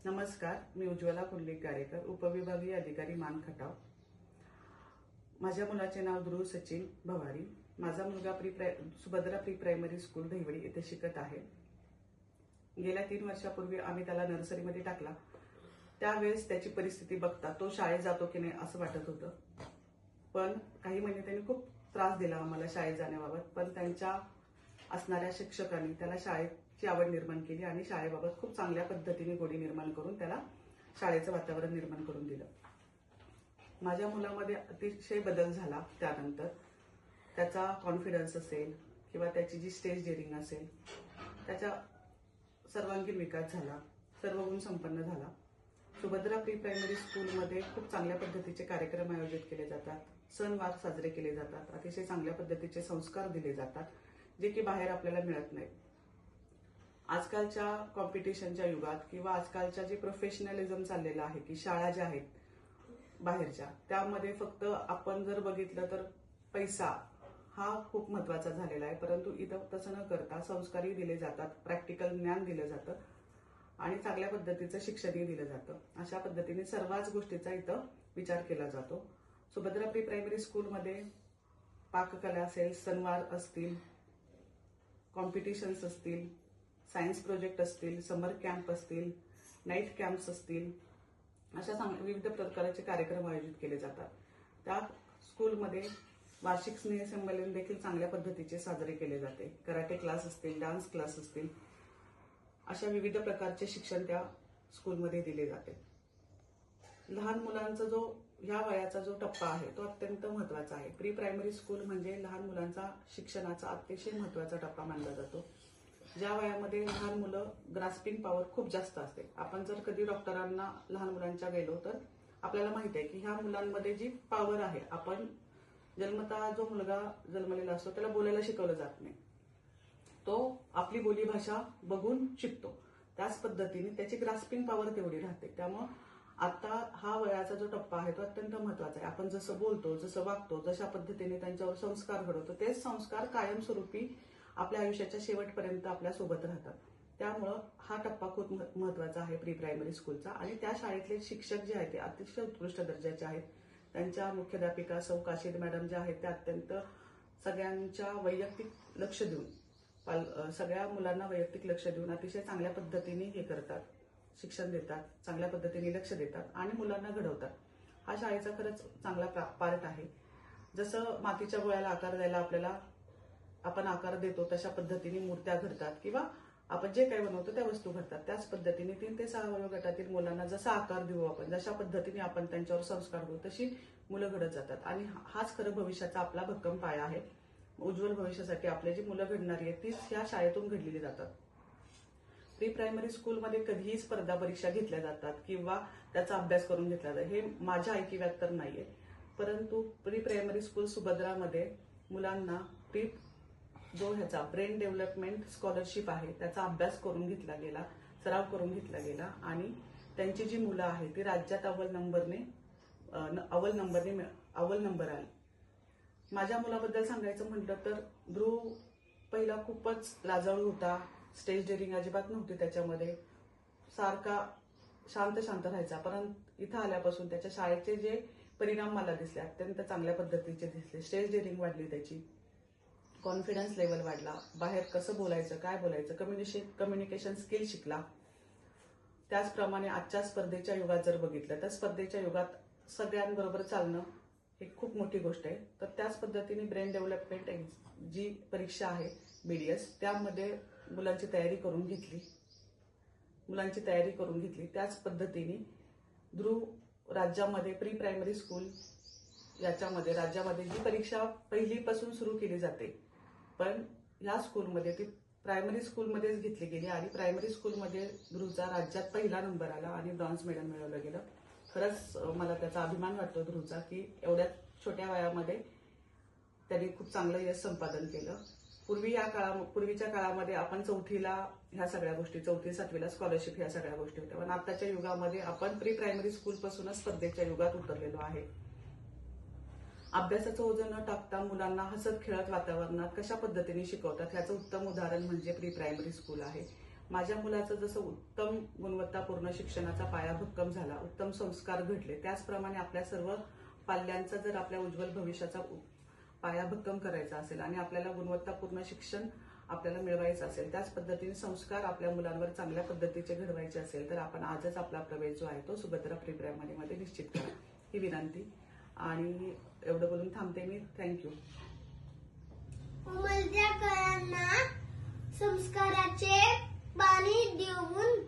नमस्कार, मी उज्ज्वला कुंडलिक गारेकर, उपविभागीय अधिकारी मान खटाव. माझ्या मुलाचे नाव ध्रुव सचिन भवारी. माझा मुलगा Subhadra pre primary school Dahiwadi येथे शिकत आहे. गेल्या 3 वर्षापूर्वी आम्ही त्याला नर्सरीमध्ये टाकला. त्यावेळेस त्याची परिस्थिती बघता तो शाळेत जातो की नाही असं वाटत होतं. पण काही महिने त्यांनी खूप त्रास दिला आम्हाला शाळेत जाण्याबाबत. पण त्यांच्या असणाऱ्या शिक्षकांनी त्याला शाळेची आवड निर्माण केली आणि शाळेबाबत खूप चांगल्या पद्धतीने गोडी निर्माण करून त्याला शाळेचं वातावरण निर्माण करून दिलं. माझ्या मुलामध्ये अतिशय बदल झाला. त्यानंतर त्याचा कॉन्फिडन्स असेल किंवा त्याची जी स्टेज डेअरिंग असेल, त्याचा सर्वांगीण विकास झाला, सर्व गुण संपन्न झाला. सुभद्रा प्री प्रायमरी स्कूलमध्ये खूप चांगल्या पद्धतीचे कार्यक्रम आयोजित केले जातात, सणवार साजरे केले जातात, अतिशय चांगल्या पद्धतीचे संस्कार दिले जातात, जे की बाहेर आपल्याला मिळत नाहीत. आजकालच्या कॉम्पिटिशनच्या युगात किंवा आजकालच्या जे प्रोफेशनलिझम चाललेलं आहे की शाळा ज्या आहेत बाहेरच्या, त्यामध्ये फक्त आपण जर बघितलं तर पैसा हा खूप महत्वाचा झालेला आहे. परंतु इथं तसं न करता संस्कारही दिले जातात, प्रॅक्टिकल ज्ञान दिलं जातं आणि चांगल्या पद्धतीचं शिक्षणही दिलं जातं. अशा पद्धतीने सर्वच गोष्टीचा इथं विचार केला जातो. सुभद्रा प्री प्रायमरी स्कूलमध्ये पाककला असेल, सणवार असतील, कॉम्पिटिशन्स असतील, सायन्स प्रोजेक्ट असतील, समर कॅम्प असतील, नाईट कॅम्प्स असतील, अशा विविध प्रकारचे कार्यक्रम आयोजित केले जातात. त्या स्कूलमध्ये वार्षिक स्नेहसंमेलन देखील चांगल्या पद्धतीचे साजरे केले जाते. कराटे क्लास असतील, डान्स क्लास असतील, अशा विविध प्रकारचे शिक्षण त्या स्कूलमध्ये दिले जाते. लहान मुलांचा जो ह्या वयाचा जो टप्पा आहे तो अत्यंत महत्वाचा आहे. प्री प्रायमरी स्कूल म्हणजे लहान मुलांचा शिक्षणाचा अतिशय महत्वाचा टप्पा मानला जातो. ज्या वयामध्ये लहान मुलं ग्रास्पिंग पॉवर खूप जास्त असते. आपण जर कधी डॉक्टरांना लहान मुलांच्या गेलो तर आपल्याला माहिती आहे की ह्या मुलांमध्ये जी पॉवर आहे, आपण जन्मतः जो मुलगा जन्मलेला असतो त्याला बोलायला शिकवलं जात नाही, तो आपली बोलीभाषा बघून शिकतो. त्याच पद्धतीने त्याची ग्रास्पिंग पॉवर तेवढी राहते. त्यामुळे आता हा वयाचा जो टप्पा आहे तो अत्यंत महत्वाचा आहे. आपण जसं बोलतो, जसं वागतो, जशा पद्धतीने त्यांच्यावर संस्कार घडवतो, तेच संस्कार कायमस्वरूपी आपल्या आयुष्याच्या शेवटपर्यंत आपल्या सोबत राहतात. त्यामुळं हा टप्पा खूप महत्वाचा आहे प्री प्रायमरी स्कूलचा. आणि त्या शाळेतले शिक्षक जे आहेत ते अतिशय उत्कृष्ट दर्जाचे आहेत. त्यांच्या मुख्याध्यापिका सौ काशीद मॅडम ज्या आहेत त्या अत्यंत सगळ्यांच्या वैयक्तिक लक्ष देऊन, सगळ्या मुलांना वैयक्तिक लक्ष देऊन अतिशय चांगल्या पद्धतीने हे करतात, शिक्षण देतात, चांगल्या पद्धतीने लक्ष देतात आणि मुलांना घडवतात. हा शाळेचा खरंच चांगला पार्ट आहे. जसं मातीच्या गोळ्याला आकार द्यायला आपण आकार देतो, तशा पद्धतीने मूर्त्या घडतात किंवा आपण जे काही बनवतो त्या वस्तू घडतात. त्याच पद्धतीने 3 ते 6 वयोगटातील मुलांना जसा आकार देऊ आपण, जशा पद्धतीने आपण त्यांच्यावर संस्कार करू, तशी मुलं घडत जातात. आणि हाच खरं भविष्याचा आपला भक्कम पाया आहे. उज्ज्वल भविष्यासाठी आपले जी मुलं घडणारी आहेत तीच ह्या शाळेतून घडलेली जातात. प्री प्रायमरी स्कूलमध्ये कधीही स्पर्धा परीक्षा घेतल्या जातात किंवा त्याचा अभ्यास करून घेतला जातो, हे माझ्या ऐकिव्यात तर नाहीये. परंतु प्री प्रायमरी स्कूल सुभद्रामध्ये मुलांना जो ह्याचा ब्रेन डेव्हलपमेंट स्कॉलरशिप आहे त्याचा अभ्यास करून घेतला गेला, सराव करून घेतला गेला आणि त्यांची जी मुलं आहेत ती राज्यात अव्वल नंबर आली. माझ्या मुलाबद्दल सांगायचं म्हटलं तर ध्रुव पहिला खूपच लाजाळू होता. स्टेज डेअरिंग अजिबात नव्हती त्याच्यामध्ये. सारखा शांत राहायचा. परंतु इथं आल्यापासून त्याच्या शाळेचे जे परिणाम मला दिसले अत्यंत चांगल्या पद्धतीचे दिसले. स्टेज डेअरिंग वाढली, त्याची कॉन्फिडन्स लेवल वाढला, बाहेर कसं बोलायचं, काय बोलायचं, कम्युनिकेशन स्किल शिकला. त्याचप्रमाणे आजच्या स्पर्धेच्या युगात जर बघितलं तर स्पर्धेच्या युगात सगळ्यांबरोबर चालणं ही खूप मोठी गोष्ट आहे. तर त्याच पद्धतीने ब्रेन डेव्हलपमेंट जी परीक्षा आहे BDS, त्यामध्ये मुलांची तयारी करून घेतली. त्याच पद्धतीने ध्रुव राज्यामध्ये प्री प्रायमरी स्कूल याच्यामध्ये राज्यामध्ये जी परीक्षा पहिलीपासून सुरू केली जाते, पण या स्कूलमध्ये ती प्रायमरी स्कूलमध्येच घेतली गेली आणि प्रायमरी स्कूलमध्ये ध्रुवचा राज्यात पहिला नंबर आला आणि ब्रॉन्झ मेडल मिळवलं गेलं. खरंच मला त्याचा अभिमान वाटतो ध्रुवचा की एवढ्या छोट्या वयामध्ये त्यांनी खूप चांगलं यश संपादन केलं. पूर्वीच्या काळामध्ये आपण चौथीला ह्या सगळ्या गोष्टी, 4वी-7वीला स्कॉलरशिप ह्या सगळ्या गोष्टी होत्या. पण आताच्या युगामध्ये आपण प्री प्रायमरी स्कूलपासूनच स्पर्धेच्या युगात उतरलेलो आहे. अभ्यासाचं ओझं न टाकता मुलांना हसत खेळत वातावरणात कशा पद्धतीने शिकवतात ह्याचं उत्तम उदाहरण म्हणजे प्री प्रायमरी स्कूल आहे. माझ्या मुलाचं जसं उत्तम गुणवत्तापूर्ण शिक्षणाचा पाया भक्कम झाला, उत्तम संस्कार घडले, त्याचप्रमाणे आपल्या सर्व पाल्यांचा जर आपल्या उज्ज्वल भविष्याचा पाया भक्कम करायचा असेल आणि आपल्याला गुणवत्तापूर्ण शिक्षण आपल्याला मिळवायचं असेल, त्याच पद्धतीने संस्कार आपल्या मुलांवर चांगल्या पद्धतीचे घडवायचे असेल तर आपण आजच आपला प्रवेश जो आहे तो सुभद्रा प्री प्रायमरीमध्ये निश्चित करा, ही विनंती. आणि एवढं बोलून थांबते मी. थँक्यू. उमलत्या कळांना संस्काराचे पाणी देऊन